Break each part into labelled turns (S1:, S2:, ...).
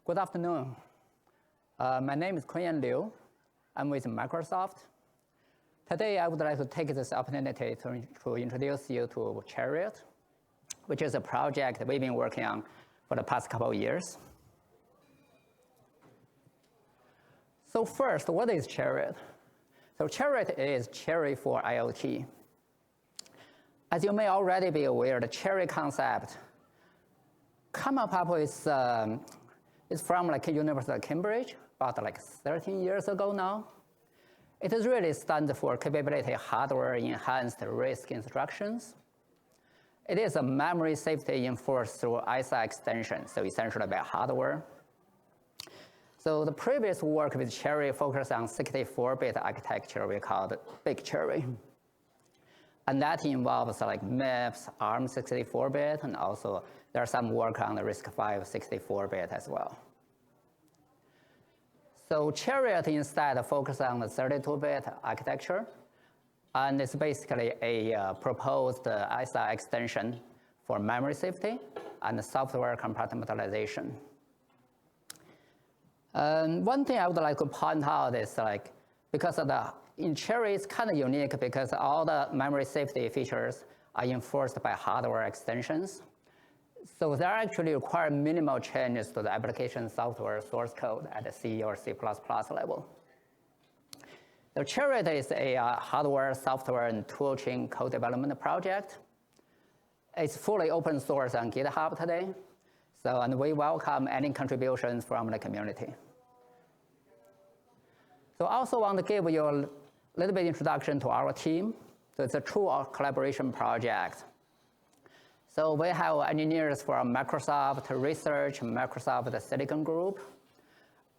S1: Good afternoon. My name is Kunyan Liu. I'm with Microsoft. Today, I would like to take this opportunity to introduce you to CHERIoT, which is a project we've been working on for the past couple of years. So first, what is CHERIoT? So CHERIoT is CHERI for IoT. As you may already be aware, the CHERI concept come up with it's from University of Cambridge, about 13 years ago now. It is really stands for capability hardware enhanced RISC instructions. It is a memory safety enforced through ISA extension, so essentially by hardware. So the previous work with CHERI focused on 64-bit architecture we called Big CHERI. And that involves MIPS, ARM 64-bit, and also there's some work on the RISC-V 64-bit as well. So CHERIoT instead focuses on the 32-bit architecture, and it's basically a proposed ISA extension for memory safety and software compartmentalization. And one thing I would like to point out is because of in CHERI, it's kind of unique because all the memory safety features are enforced by hardware extensions. So they actually require minimal changes to the application software source code at the C or C++ level. The CHERIoT is a hardware, software, and toolchain co-development project. It's fully open source on GitHub today. And we welcome any contributions from the community. So I also want to give you a little bit introduction to our team. So it's a true collaboration project. So we have engineers from Microsoft Research, Microsoft Silicon Group,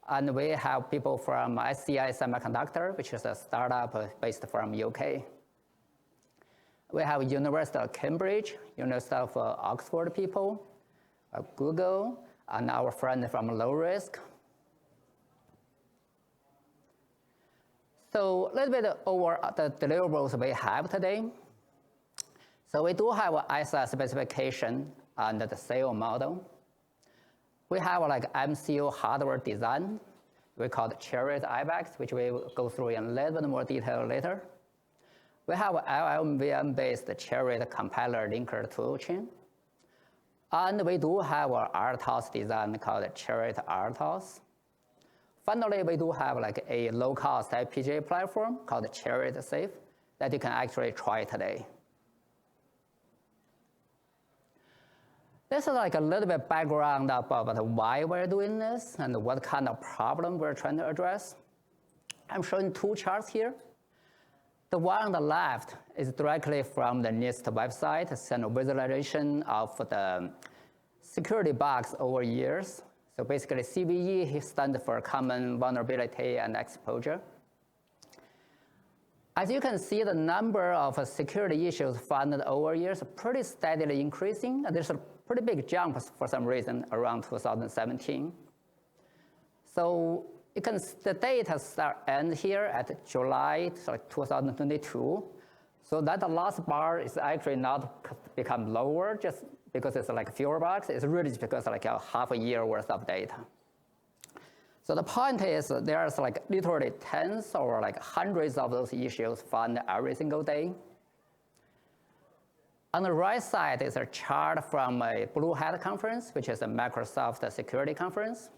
S1: and we have people from SCI Semiconductor, which is a startup based from UK. We have University of Cambridge, University of Oxford people, Google, and our friend from Low Risk. So a little bit over the deliverables we have today. So we do have an ISA specification and the sale model. We have MCU hardware design. We call it CHERIoT IBEX, which we will go through in a little bit more detail later. We have an LLVM-based CHERIoT compiler linker toolchain. And we do have an RTOS design called CHERIoT RTOS. Finally, we do have a low-cost FPGA platform called CHERIoT Safe that you can actually try today. This is a little bit background about why we're doing this and what kind of problem we're trying to address. I'm showing two charts here. The one on the left is directly from the NIST website. It's a visualization of the security bugs over years. So basically, CVE stands for Common Vulnerability and Exposure. As you can see, the number of security issues found over years are pretty steadily increasing. And there's a pretty big jump for some reason around 2017. So the data end here at July 2022. So that last bar is actually not become lower just because it's fewer bugs. It's really just because a half a year worth of data. So the point is there's literally tens or hundreds of those issues found every single day. On the right side is a chart from a Blue Hat conference, which is a Microsoft security conference.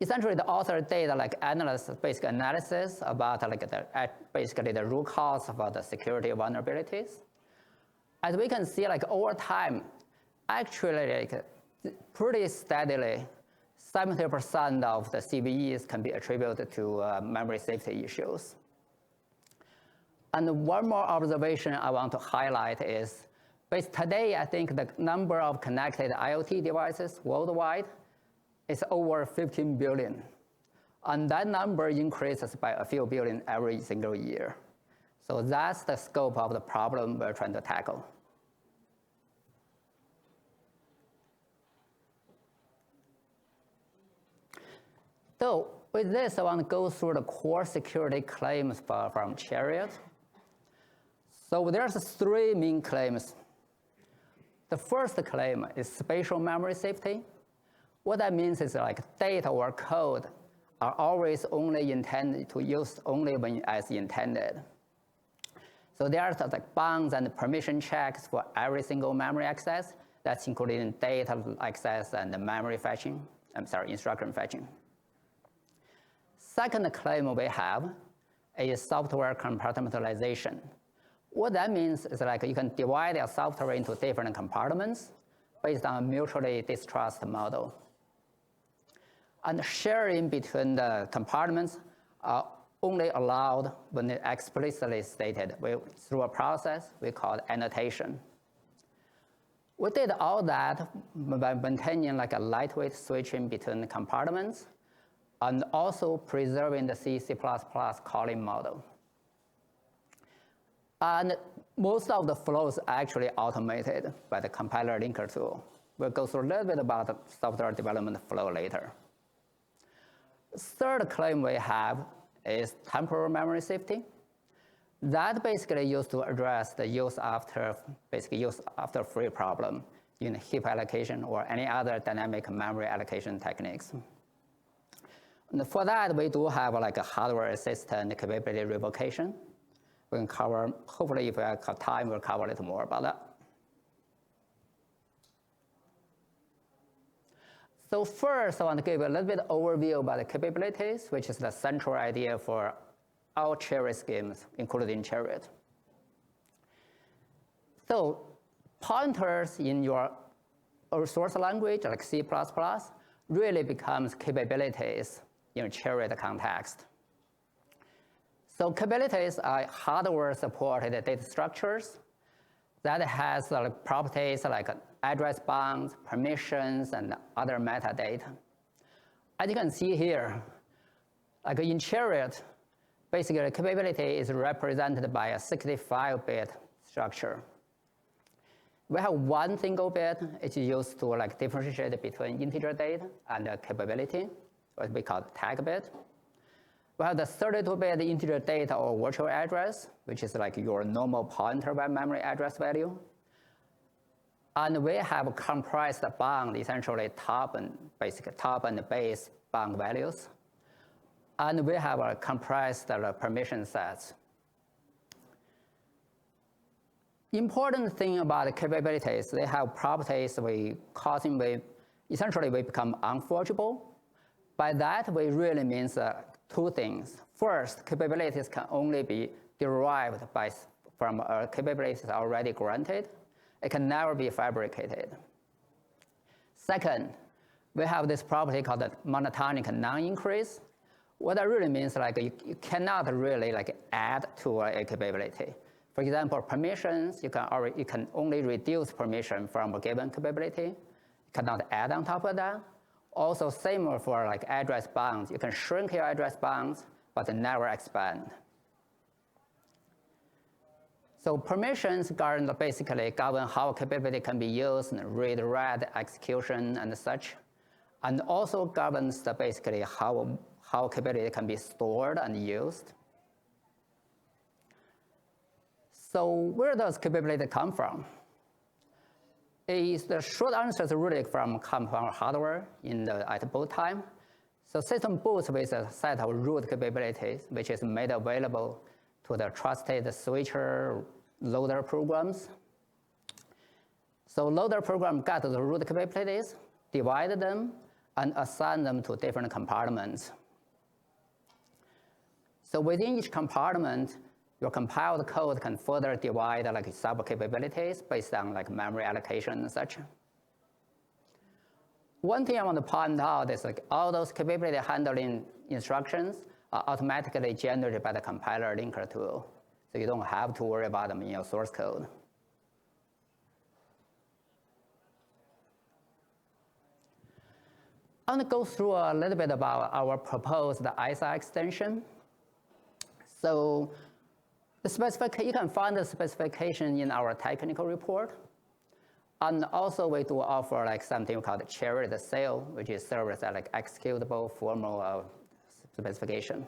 S1: Essentially, the author did basic analysis about basically the root cause of the security vulnerabilities. As we can see, over time, actually pretty steadily, 70% of the CVEs can be attributed to memory safety issues. And one more observation I want to highlight is, today, I think the number of connected IoT devices worldwide is over 15 billion. And that number increases by a few billion every single year. So that's the scope of the problem we're trying to tackle. So with this, I want to go through the core security claims from CHERIoT. So there's three main claims. The first claim is spatial memory safety. What that means is like data or code are always only intended to use only when as intended. So there are like bounds and permission checks for every single memory access. That's including data access and memory fetching. Instruction fetching. Second claim we have is software compartmentalization. What that means is like you can divide your software into different compartments based on a mutually distrust model. And sharing between the compartments are only allowed when explicitly stated through a process we call annotation. We did all that by maintaining like a lightweight switching between the compartments and also preserving the C++ calling model. And most of the flows actually automated by the compiler linker tool. We'll go through a little bit about the software development flow later. Third claim we have is temporal memory safety. That basically used to address the use after free problem in heap allocation or any other dynamic memory allocation techniques. And for that, we do have like a hardware assistant capability revocation. We can cover, hopefully if we have time, we'll cover a little more about that. So first, I want to give a little bit overview about the capabilities, which is the central idea for all CHERI schemes, including CHERIoT. So pointers in your source language, like C++, really becomes capabilities in CHERIoT context. So capabilities are hardware-supported data structures that has properties like address bounds, permissions, and other metadata. As you can see here, like in CHERIoT, basically the capability is represented by a 65-bit structure. We have one single bit. It's used to like differentiate between integer data and capability, what we call tag bit. We have the 32-bit integer data or virtual address, which is like your normal pointer by memory address value. And we have compressed bound, essentially top and base bound values. And we have a compressed permission sets. Important thing about the capabilities, they have properties essentially we become unforgeable. By that, we really means two things. First, capabilities can only be derived from capabilities already granted. It can never be fabricated. Second, we have this property called the monotonic non-increase. What that really means, like you cannot really like add to a capability. For example, permissions, you can only reduce permission from a given capability. You cannot add on top of that. Also, same for like address bounds. You can shrink your address bounds, but never expand. So permissions basically govern how capability can be used, read, write, execution, and such, and also governs basically how capability can be stored and used. So where does capability come from? The short answer is really come from hardware at boot time. So system boots with a set of root capabilities, which is made available to the trusted switcher loader programs. So loader program got the root capabilities, divide them, and assign them to different compartments. So within each compartment, your compiled code can further divide like sub-capabilities based on like memory allocation and such. One thing I want to point out is like all those capability handling instructions are automatically generated by the compiler linker tool. So you don't have to worry about them in your source code. I'm going to go through a little bit about our proposed ISA extension. So you can find the specification in our technical report. And also we do offer like something called CHERI, the SAIL, which is serves as like executable formal specification.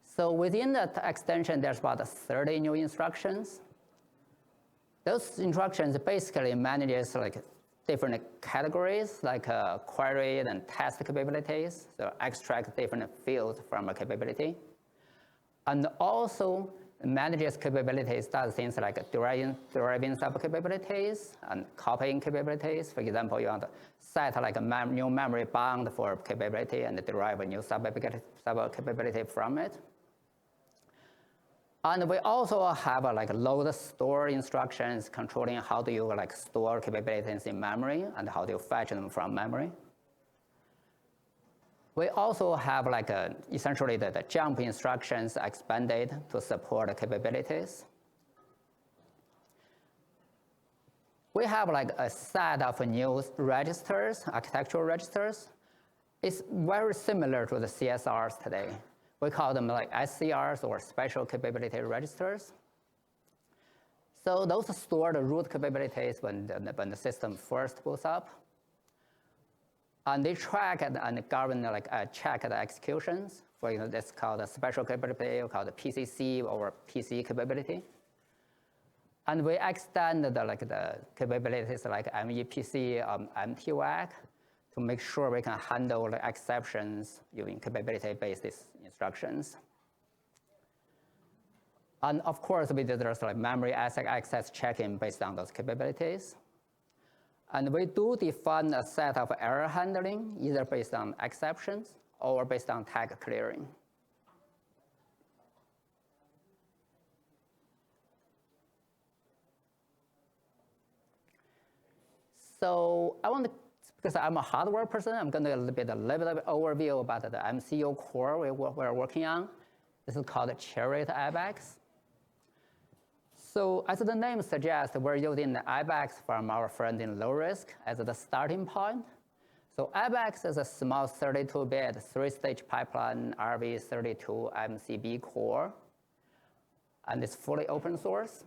S1: So within the extension, there's about 30 new instructions. Those instructions basically manages like different categories like query and test capabilities, so extract different fields from a capability. And also manages capabilities, does things like deriving sub-capabilities and copying capabilities. For example, you want to set like a new memory bound for capability and derive a new sub-capability from it. And we also have like load store instructions controlling how do you like store capabilities in memory and how do you fetch them from memory. We also have like essentially the jump instructions expanded to support capabilities. We have like a set of new registers, architectural registers. It's very similar to the CSRs today. We call them like SCRs or special capability registers. So those store the root capabilities when the system first boots up. And they track and govern, like check the executions. For example, that's called a special capability, or called a PCC or PC capability. And we extend the capabilities like MEPC, MTWAC to make sure we can handle the exceptions using capability-based instructions. And of course, there's like memory access checking based on those capabilities. And we do define a set of error handling, either based on exceptions or based on tag clearing. So I want to, because I'm a hardware person, I'm going to do a little bit of overview about the MCU core we're working on. This is called CHERIoT IBEX. So as the name suggests, we're using the IBEX from our friend in low risk as the starting point. So IBEX is a small 32-bit, 3-stage pipeline RV32 MCB core, and it's fully open source.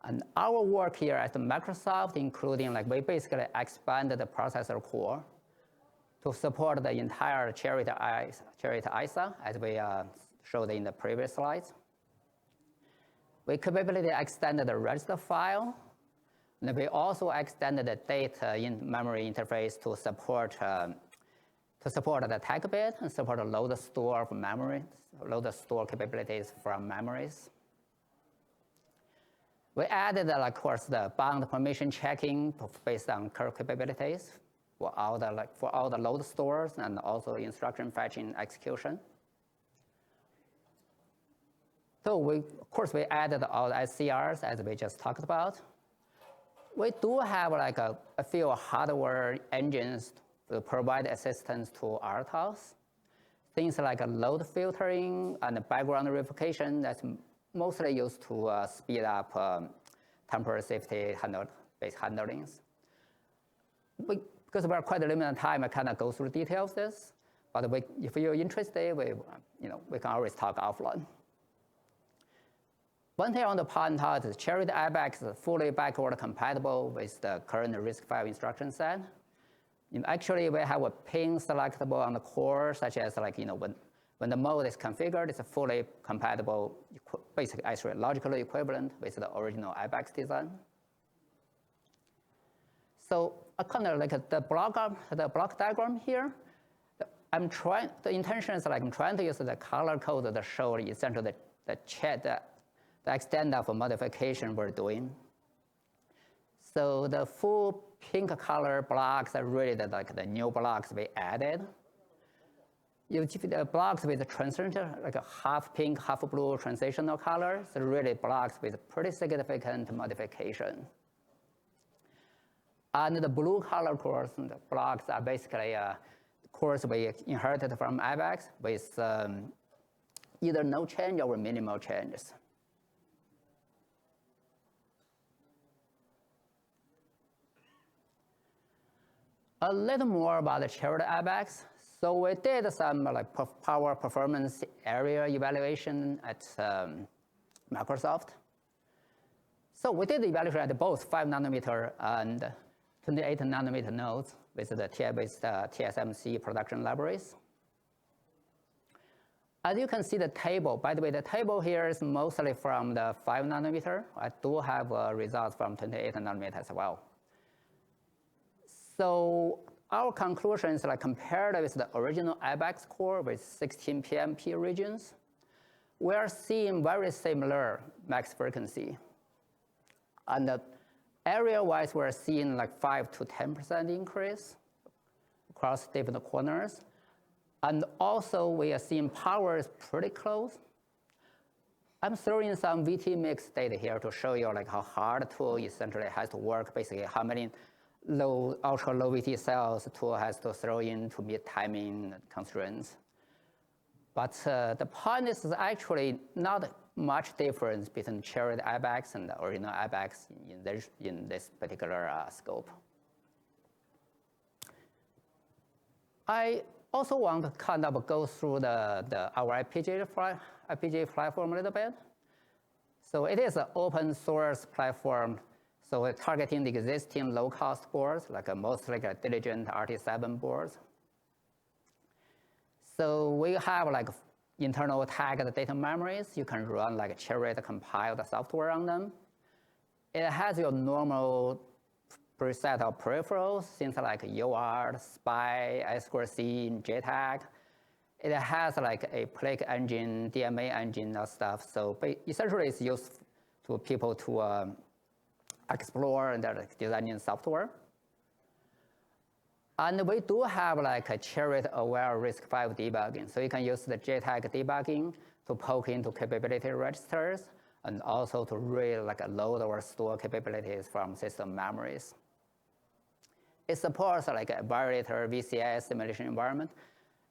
S1: And our work here at Microsoft, including like we basically expanded the processor core to support the entire CHERIoT ISA, as we showed in the previous slides. We capability extended the register file, and we also extended the data in memory interface to support the tag bit and support the load store of memory, load store capabilities from memories. We added, of course, the bound permission checking based on curve capabilities for all the load stores and also instruction fetching execution. So of course, we added all the SCRs as we just talked about. We do have like a few hardware engines to provide assistance to RTOS. Things like load filtering and background replication that's mostly used to speed up temporal safety based handlings. Because we're quite limited time, I cannot go through details of this. But if you're interested, we can always talk offline. One thing I want to point out is CHERIoT IBEX is fully backward compatible with the current RISC-V instruction set. Actually, we have a pin selectable on the core, such as when the mode is configured, it's fully compatible, basically actually logically equivalent with the original IBEX design. So kind of like the block diagram here. The intention is like I'm trying to use the color code to show essentially the extent of modification we're doing. So the full pink color blocks are really the new blocks we added. The blocks with transition, like a half pink, half blue transitional color, so really blocks with pretty significant modification. And the blue color cores, the blocks are basically cores we inherited from IBEX with either no change or minimal changes. A little more about the CHERIoT IBEX. So we did some power performance area evaluation at Microsoft. So we did evaluation at both 5 nanometer and 28 nanometer nodes with the TI-based TSMC production libraries. As you can see the table, by the way, the table here is mostly from the 5 nanometer. I do have results from 28 nanometer as well. So our conclusion is like compared with the original IBEX core with 16 PMP regions, we are seeing very similar max frequency. And area-wise, we're seeing like 5 to 10% increase across different corners. And also, we are seeing power is pretty close. I'm throwing some VT mix data here to show you like how hard the tool essentially has to work, basically how many ultra low VT cells the tool has to throw in to meet timing constraints. But the point is actually not much difference between CHERIoT IBEX and the original IBEX in this particular scope. I also want to kind of go through our FPGA platform a little bit. So it is an open source platform. So we're targeting the existing low-cost boards, like mostly like Diligent RT7 boards. So we have like internal tagged data memories. You can run like CHERIoT compiled software on them. It has your normal preset of peripherals, things like UART, SPI, I2C, JTAG. It has like a click engine, DMA engine and stuff. So essentially it's used to people to explore and designing software. And we do have like a CHERIoT aware RISC-V debugging. So you can use the JTAG debugging to poke into capability registers and also to read like a load or store capabilities from system memories. It supports like a validator VCS simulation environment.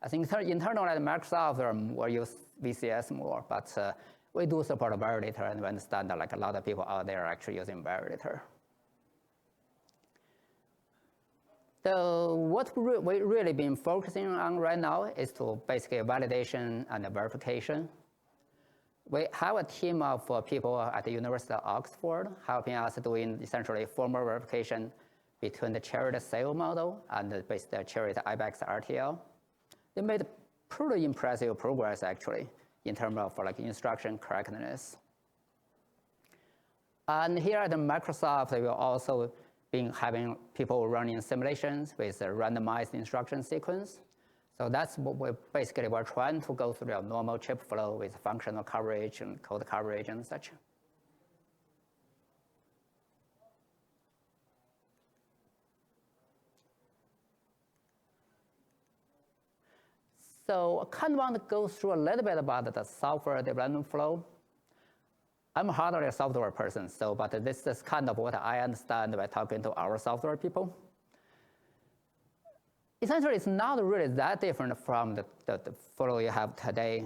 S1: I think internally at Microsoft will use VCS more, but we do support a validator, and we understand that like a lot of people out there are actually using validator. So what we've really been focusing on right now is to basically validation and verification. We have a team of people at the University of Oxford helping us doing essentially formal verification between the CHERIoT sale model and the CHERIoT IBEX RTL. They made pretty impressive progress actually in terms of like instruction correctness. And here at Microsoft, we will also been having people running simulations with a randomized instruction sequence. So that's what we're trying to go through a normal chip flow with functional coverage and code coverage and such. So I kind of want to go through a little bit about the software development flow. I'm a hardware software person, but this is kind of what I understand by talking to our software people. Essentially, it's not really that different from the flow you have today.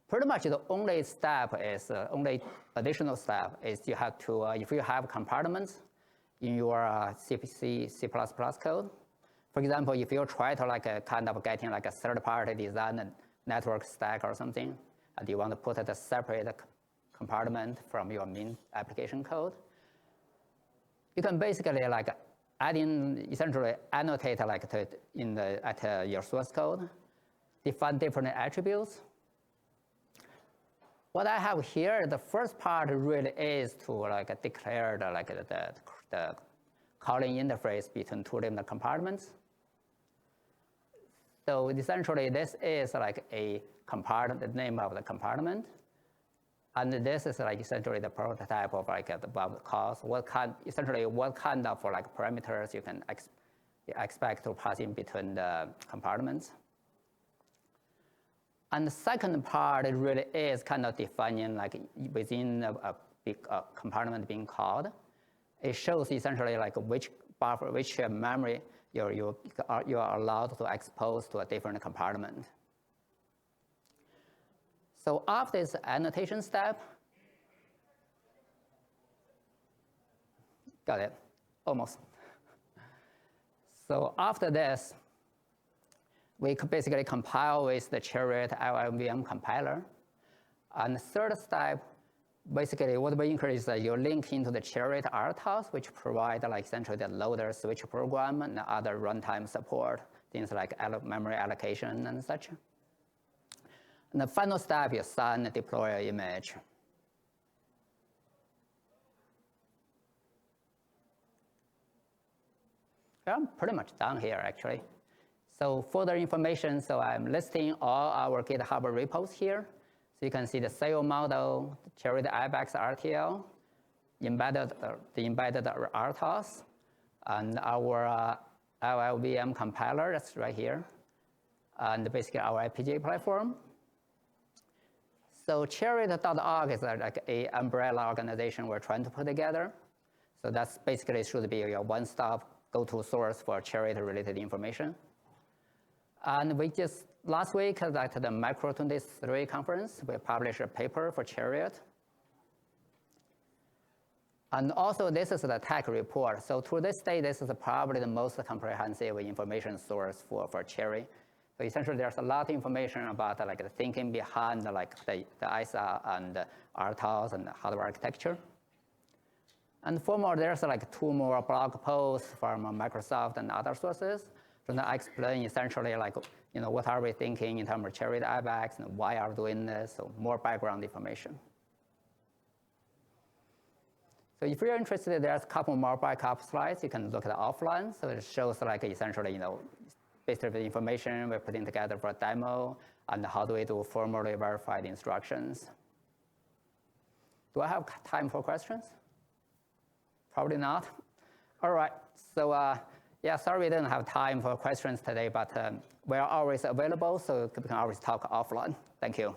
S1: Pretty much the only step is, only additional step is you have to, if you have compartments in your C++ code, for example, if you try to like kind of getting like a third-party design network stack or something, and you want to put a separate compartment from your main application code, you can basically like essentially annotate like at your source code, define different attributes. What I have here, the first part really is to like declare the calling interface between two different compartments. So essentially, this is like a compartment, the name of the compartment. And this is like essentially the prototype of like the above calls. What kind of like parameters you can expect to pass in between the compartments. And the second part really is kind of defining like within a big compartment being called. It shows essentially like which buffer, which memory you are allowed to expose to a different compartment. So after this annotation step, got it, almost. So after this, we could basically compile with the CHERIoT LLVM compiler. And the third step, basically what we increase is that you link into the CHERIoT RTOS, which provide like essentially the loader switch program and other runtime support, things like memory allocation and such. And the final step is send and deploy an image. I'm pretty much done here, actually. So further information, so I'm listing all our GitHub repos here. So you can see the SEO model, the CHERI IBEX RTL, the embedded RTOS, and our LLVM compiler, that's right here, and basically our FPGA platform. So CHERiot.org is like an umbrella organization we're trying to put together. So that's basically should be your one-stop go-to source for CHERiot-related information. And we just, last week at the Micro 23 conference, we published a paper for CHERiot. And also, this is the tech report. So to this day, this is probably the most comprehensive information source for CHERI. So essentially, there's a lot of information about like the thinking behind like the ISA and the RTOS and the hardware architecture. And furthermore, there's like 2 more blog posts from Microsoft and other sources. So I explain essentially like, what are we thinking in terms of CHERI IBEX and why are we doing this, so more background information. So if you're interested, there's a couple more backup slides. You can look at offline. So it shows like essentially, basically the information we're putting together for a demo and how do we do formally verified instructions. Do I have time for questions? Probably not. All right, so yeah, sorry we didn't have time for questions today, but we're always available, so we can always talk offline. Thank you.